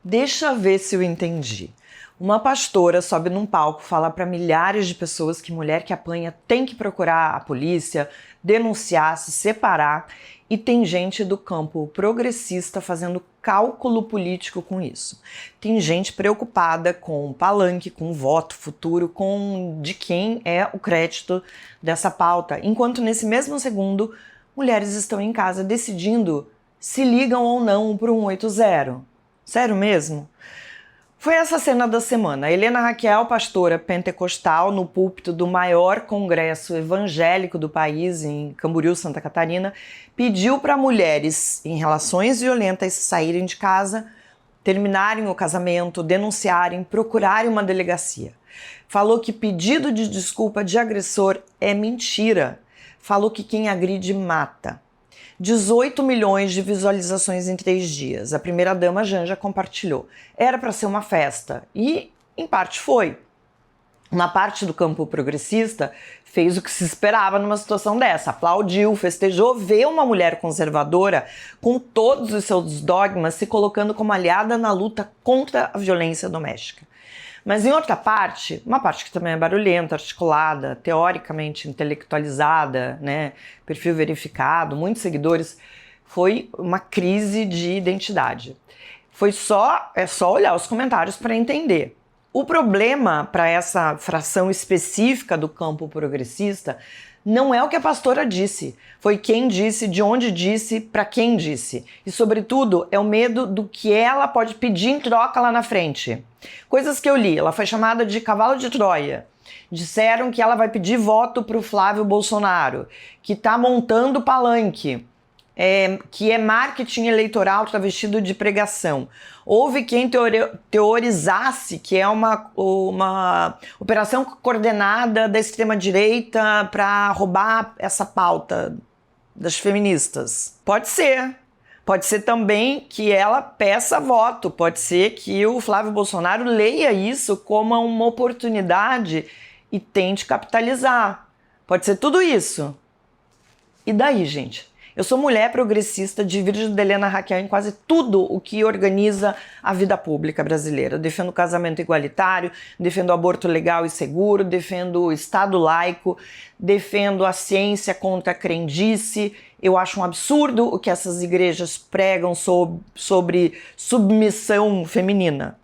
Deixa ver se eu entendi. Uma pastora sobe num palco, fala para milhares de pessoas que mulher que apanha tem que procurar a polícia, denunciar, se separar, e tem gente do campo progressista fazendo cálculo político com isso. Tem gente preocupada com o palanque, com o voto futuro, com de quem é o crédito dessa pauta, enquanto nesse mesmo segundo, mulheres estão em casa decidindo se ligam ou não para o 180. Sério mesmo? Foi essa cena da semana. Helena Raquel, pastora pentecostal, no púlpito do maior congresso evangélico do país, em Camboriú, Santa Catarina, pediu para mulheres em relações violentas saírem de casa, terminarem o casamento, denunciarem, procurarem uma delegacia. Falou que pedido de desculpa de agressor é mentira. Falou que quem agride mata. 18 milhões de visualizações em 3 dias. A primeira-dama Janja compartilhou. Era para ser uma festa e, em parte, foi. Uma parte do campo progressista fez o que se esperava numa situação dessa. Aplaudiu, festejou, vê uma mulher conservadora com todos os seus dogmas se colocando como aliada na luta contra a violência doméstica. Mas em outra parte, uma parte que também é barulhenta, articulada, teoricamente intelectualizada, né, perfil verificado, muitos seguidores, foi uma crise de identidade. É só olhar os comentários para entender. O problema para essa fração específica do campo progressista não é o que a pastora disse, foi quem disse, de onde disse, para quem disse. E, sobretudo, é o medo do que ela pode pedir em troca lá na frente. Coisas que eu li, ela foi chamada de cavalo de Troia. Disseram que ela vai pedir voto para o Flávio Bolsonaro, que está montando palanque, que é marketing eleitoral travestido de pregação. Houve quem teorizasse que é uma operação coordenada da extrema-direita para roubar essa pauta das feministas. Pode ser. Pode ser também que ela peça voto. Pode ser que o Flávio Bolsonaro leia isso como uma oportunidade e tente capitalizar. Pode ser tudo isso. E daí, gente? Eu sou mulher progressista, divirjo da Helena Raquel em quase tudo o que organiza a vida pública brasileira. Eu defendo o casamento igualitário, defendo o aborto legal e seguro, defendo o Estado laico, defendo a ciência contra a crendice. Eu acho um absurdo o que essas igrejas pregam sobre submissão feminina,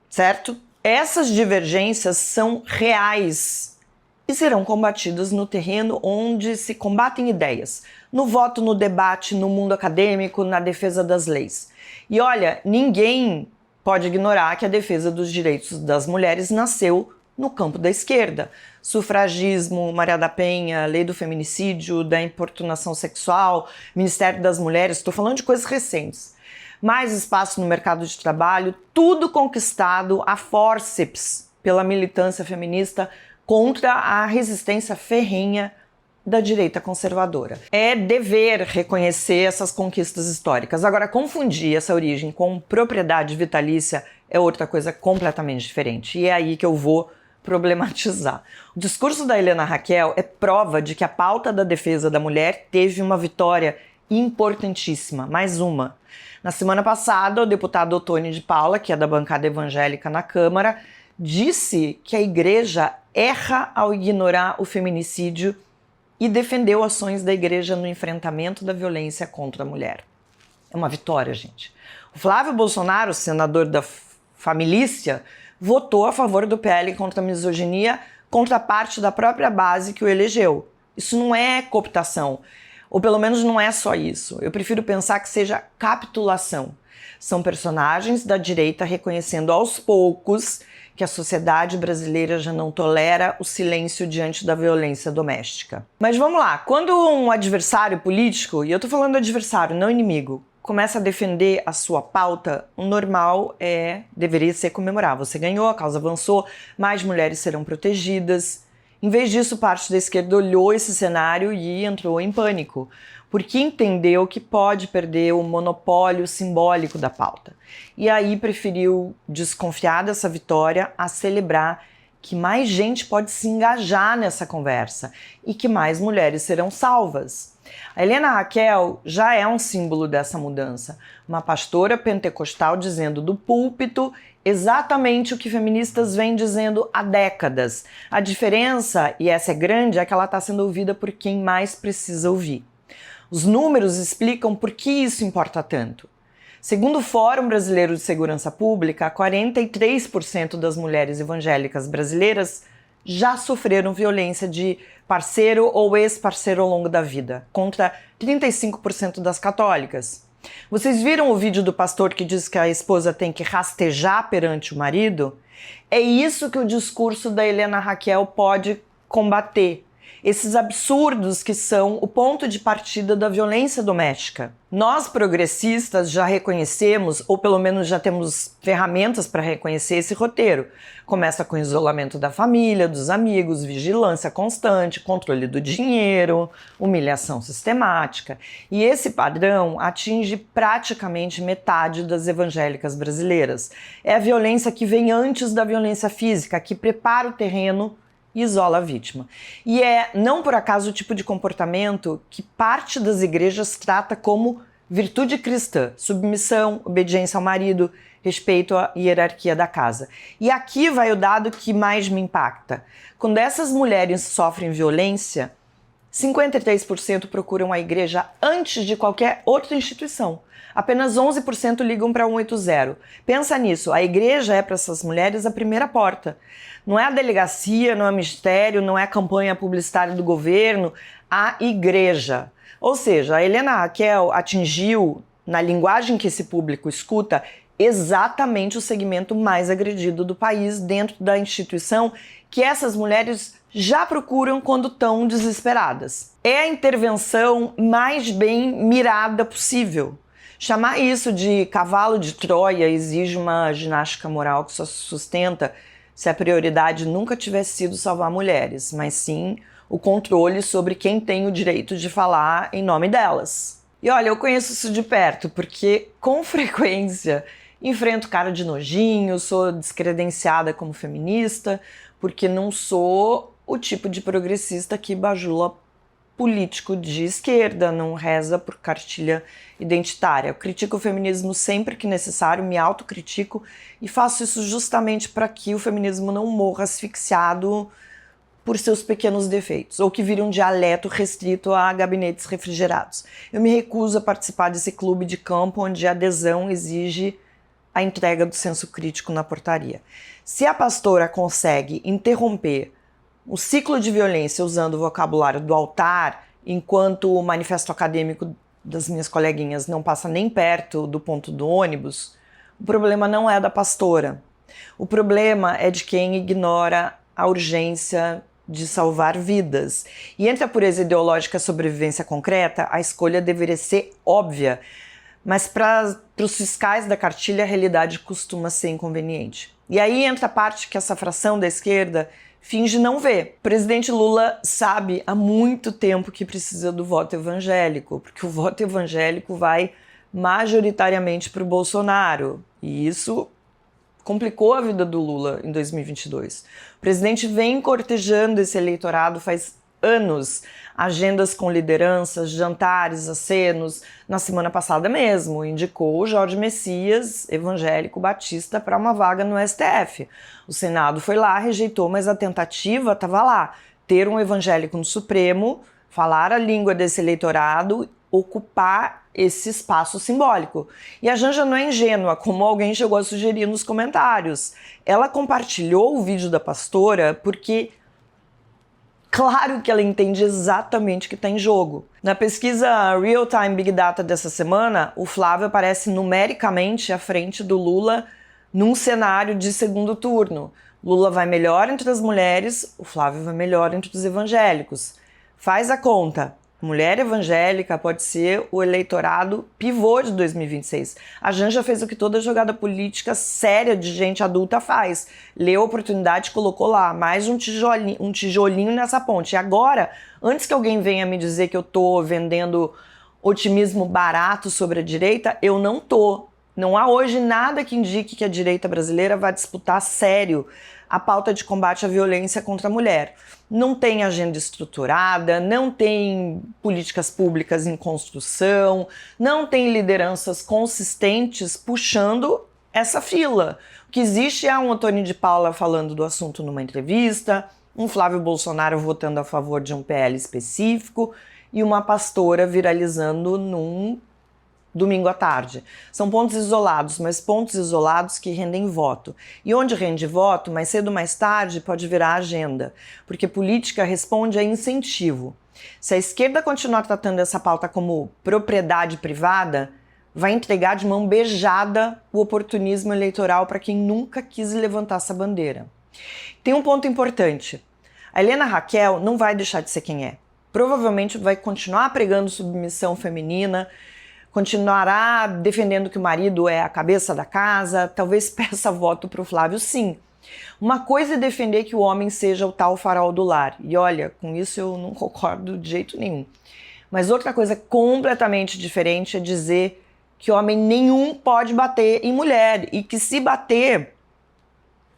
certo? Essas divergências são reais e serão combatidas no terreno onde se combatem ideias, no voto, no debate, no mundo acadêmico, na defesa das leis. E olha, ninguém pode ignorar que a defesa dos direitos das mulheres nasceu no campo da esquerda. Sufragismo, Maria da Penha, lei do feminicídio, da importunação sexual, Ministério das Mulheres, estou falando de coisas recentes. Mais espaço no mercado de trabalho, tudo conquistado a fórceps pela militância feminista contra a resistência ferrenha da direita conservadora. É dever reconhecer essas conquistas históricas. Agora, confundir essa origem com propriedade vitalícia é outra coisa completamente diferente. E é aí que eu vou problematizar. O discurso da Helena Raquel é prova de que a pauta da defesa da mulher teve uma vitória importantíssima, mais uma. Na semana passada, o deputado Ottoni de Paula, que é da bancada evangélica na Câmara, disse que a igreja erra ao ignorar o feminicídio e defendeu ações da igreja no enfrentamento da violência contra a mulher. É uma vitória, gente. O Flávio Bolsonaro, senador da família, votou a favor do PL contra a misoginia, contra parte da própria base que o elegeu. Isso não é cooptação, ou pelo menos não é só isso. Eu prefiro pensar que seja capitulação. São personagens da direita reconhecendo aos poucos que a sociedade brasileira já não tolera o silêncio diante da violência doméstica. Mas vamos lá, quando um adversário político, e eu tô falando adversário, não inimigo, começa a defender a sua pauta, o normal deveria ser comemorar. Você ganhou, a causa avançou, mais mulheres serão protegidas. Em vez disso, parte da esquerda olhou esse cenário e entrou em pânico, porque entendeu que pode perder o monopólio simbólico da pauta. E aí preferiu desconfiar dessa vitória a celebrar que mais gente pode se engajar nessa conversa e que mais mulheres serão salvas. A Helena Raquel já é um símbolo dessa mudança, uma pastora pentecostal dizendo do púlpito exatamente o que feministas vêm dizendo há décadas. A diferença, e essa é grande, é que ela está sendo ouvida por quem mais precisa ouvir. Os números explicam por que isso importa tanto. Segundo o Fórum Brasileiro de Segurança Pública, 43% das mulheres evangélicas brasileiras já sofreram violência de parceiro ou ex-parceiro ao longo da vida, contra 35% das católicas. Vocês viram o vídeo do pastor que diz que a esposa tem que rastejar perante o marido? É isso que o discurso da Helena Raquel pode combater. Esses absurdos que são o ponto de partida da violência doméstica. Nós, progressistas, já reconhecemos, ou pelo menos já temos ferramentas para reconhecer esse roteiro. Começa com isolamento da família, dos amigos, vigilância constante, controle do dinheiro, humilhação sistemática. E esse padrão atinge praticamente metade das evangélicas brasileiras. É a violência que vem antes da violência física, que prepara o terreno e isola a vítima. E é, não por acaso, o tipo de comportamento que parte das igrejas trata como virtude cristã, submissão, obediência ao marido, respeito à hierarquia da casa. E aqui vai o dado que mais me impacta. Quando essas mulheres sofrem violência, 53% procuram a igreja antes de qualquer outra instituição. Apenas 11% ligam para 180. Pensa nisso, a igreja é para essas mulheres a primeira porta. Não é a delegacia, não é o ministério, não é a campanha publicitária do governo, a igreja. Ou seja, a Helena Raquel atingiu, na linguagem que esse público escuta, exatamente o segmento mais agredido do país dentro da instituição que essas mulheres já procuram quando estão desesperadas. É a intervenção mais bem mirada possível. Chamar isso de cavalo de Troia exige uma ginástica moral que só se sustenta se a prioridade nunca tivesse sido salvar mulheres, mas sim o controle sobre quem tem o direito de falar em nome delas. E olha, eu conheço isso de perto, porque com frequência enfrento cara de nojinho, sou descredenciada como feminista, porque não sou o tipo de progressista que bajula político de esquerda, não reza por cartilha identitária. Eu critico o feminismo sempre que necessário, me autocritico e faço isso justamente para que o feminismo não morra asfixiado por seus pequenos defeitos, ou que vire um dialeto restrito a gabinetes refrigerados. Eu me recuso a participar desse clube de campo onde a adesão exige a entrega do senso crítico na portaria. Se a pastora consegue interromper o ciclo de violência usando o vocabulário do altar, enquanto o manifesto acadêmico das minhas coleguinhas não passa nem perto do ponto do ônibus, o problema não é da pastora. O problema é de quem ignora a urgência de salvar vidas. E entre a pureza ideológica e a sobrevivência concreta, a escolha deveria ser óbvia, mas para os fiscais da cartilha a realidade costuma ser inconveniente. E aí entra a parte que essa fração da esquerda finge não ver. O presidente Lula sabe há muito tempo que precisa do voto evangélico, porque o voto evangélico vai majoritariamente para o Bolsonaro. E isso complicou a vida do Lula em 2022. O presidente vem cortejando esse eleitorado faz anos, agendas com lideranças, jantares, acenos. Na semana passada mesmo, indicou o Jorge Messias, evangélico batista, para uma vaga no STF. O Senado foi lá, rejeitou, mas a tentativa estava lá. Ter um evangélico no Supremo, falar a língua desse eleitorado, ocupar esse espaço simbólico. E a Janja não é ingênua, como alguém chegou a sugerir nos comentários. Ela compartilhou o vídeo da pastora porque claro que ela entende exatamente o que está em jogo. Na pesquisa Real Time Big Data dessa semana, o Flávio aparece numericamente à frente do Lula num cenário de segundo turno. Lula vai melhor entre as mulheres, o Flávio vai melhor entre os evangélicos. Faz a conta. Mulher evangélica pode ser o eleitorado pivô de 2026. A Janja fez o que toda jogada política séria de gente adulta faz. Leu a oportunidade e colocou lá mais um tijolinho nessa ponte. E agora, antes que alguém venha me dizer que eu tô vendendo otimismo barato sobre a direita, eu não tô. Não há hoje nada que indique que a direita brasileira vai disputar a sério a pauta de combate à violência contra a mulher. Não tem agenda estruturada, não tem políticas públicas em construção, não tem lideranças consistentes puxando essa fila. O que existe é um Antônio de Paula falando do assunto numa entrevista, um Flávio Bolsonaro votando a favor de um PL específico e uma pastora viralizando num domingo à tarde. São pontos isolados, mas pontos isolados que rendem voto. E onde rende voto, mais cedo ou mais tarde, pode virar agenda, porque política responde a incentivo. Se a esquerda continuar tratando essa pauta como propriedade privada, vai entregar de mão beijada o oportunismo eleitoral para quem nunca quis levantar essa bandeira. Tem um ponto importante. A Helena Raquel não vai deixar de ser quem é. Provavelmente vai continuar pregando submissão feminina, continuará defendendo que o marido é a cabeça da casa, talvez peça voto para o Flávio, sim. Uma coisa é defender que o homem seja o tal farol do lar, e olha, com isso eu não concordo de jeito nenhum. Mas outra coisa completamente diferente é dizer que homem nenhum pode bater em mulher, e que se bater,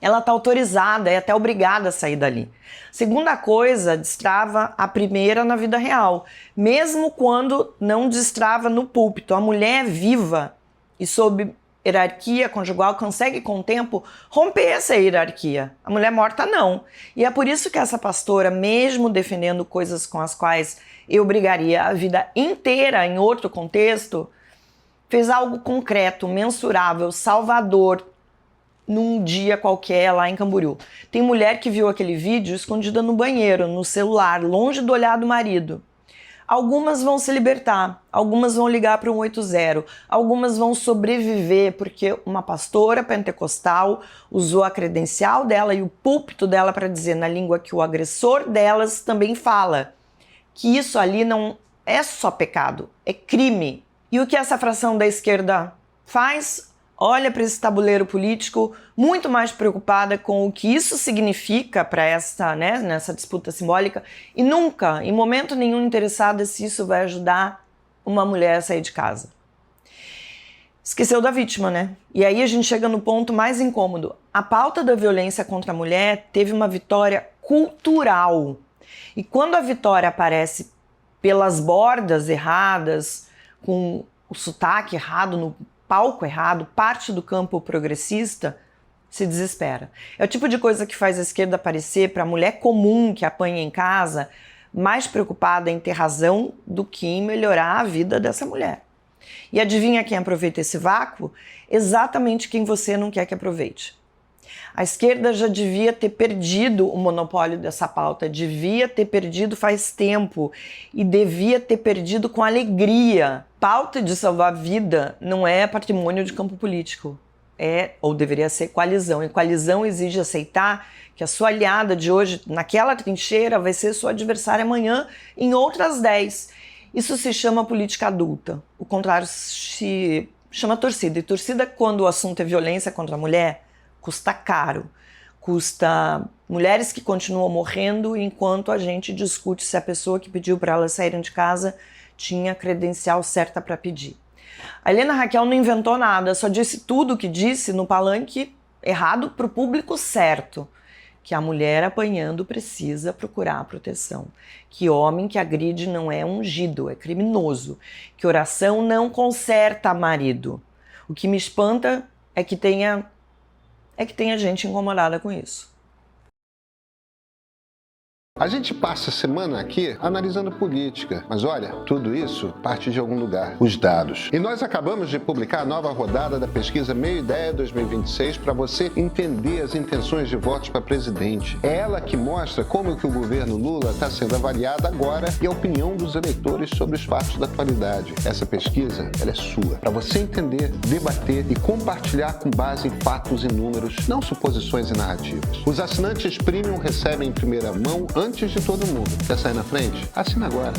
ela está autorizada, é até obrigada a sair dali. Segunda coisa, destrava a primeira na vida real, mesmo quando não destrava no púlpito. A mulher viva e sob hierarquia conjugal consegue com o tempo romper essa hierarquia. A mulher morta não. E é por isso que essa pastora, mesmo defendendo coisas com as quais eu brigaria a vida inteira em outro contexto, fez algo concreto, mensurável, salvador, num dia qualquer lá em Camboriú. Tem mulher que viu aquele vídeo escondida no banheiro, no celular, longe do olhar do marido. Algumas vão se libertar, algumas vão ligar para o 180, algumas vão sobreviver porque uma pastora pentecostal usou a credencial dela e o púlpito dela para dizer na língua que o agressor delas também fala, que isso ali não é só pecado, é crime. E o que essa fração da esquerda faz? Olha para esse tabuleiro político muito mais preocupada com o que isso significa para nessa disputa simbólica e nunca, em momento nenhum, interessada se isso vai ajudar uma mulher a sair de casa. Esqueceu da vítima, né? E aí a gente chega no ponto mais incômodo. A pauta da violência contra a mulher teve uma vitória cultural. E quando a vitória aparece pelas bordas erradas, com o sotaque errado no palco errado, parte do campo progressista se desespera. É o tipo de coisa que faz a esquerda parecer para a mulher comum que apanha em casa mais preocupada em ter razão do que em melhorar a vida dessa mulher. E adivinha quem aproveita esse vácuo? Exatamente quem você não quer que aproveite. A esquerda já devia ter perdido o monopólio dessa pauta, devia ter perdido faz tempo e devia ter perdido com alegria. Pauta de salvar vida não é patrimônio de campo político, é ou deveria ser coalizão. E coalizão exige aceitar que a sua aliada de hoje naquela trincheira vai ser sua adversária amanhã em outras 10. Isso se chama política adulta. O contrário se chama torcida. E torcida, quando o assunto é violência contra a mulher, custa caro. Custa mulheres que continuam morrendo enquanto a gente discute se a pessoa que pediu para elas saírem de casa tinha a credencial certa para pedir. A Helena Raquel não inventou nada, só disse tudo o que disse no palanque errado para o público certo. Que a mulher apanhando precisa procurar proteção. Que homem que agride não é ungido, é criminoso. Que oração não conserta marido. O que me espanta é que tenha gente incomodada com isso. A gente passa a semana aqui analisando política, mas olha, tudo isso parte de algum lugar, os dados. E nós acabamos de publicar a nova rodada da pesquisa Meio Ideia 2026 para você entender as intenções de votos para presidente. É ela que mostra como que o governo Lula está sendo avaliado agora e a opinião dos eleitores sobre os fatos da atualidade. Essa pesquisa, ela é sua, para você entender, debater e compartilhar com base em fatos e números, não suposições e narrativas. Os assinantes premium recebem em primeira mão antes de todo mundo. Quer sair na frente? Assina agora.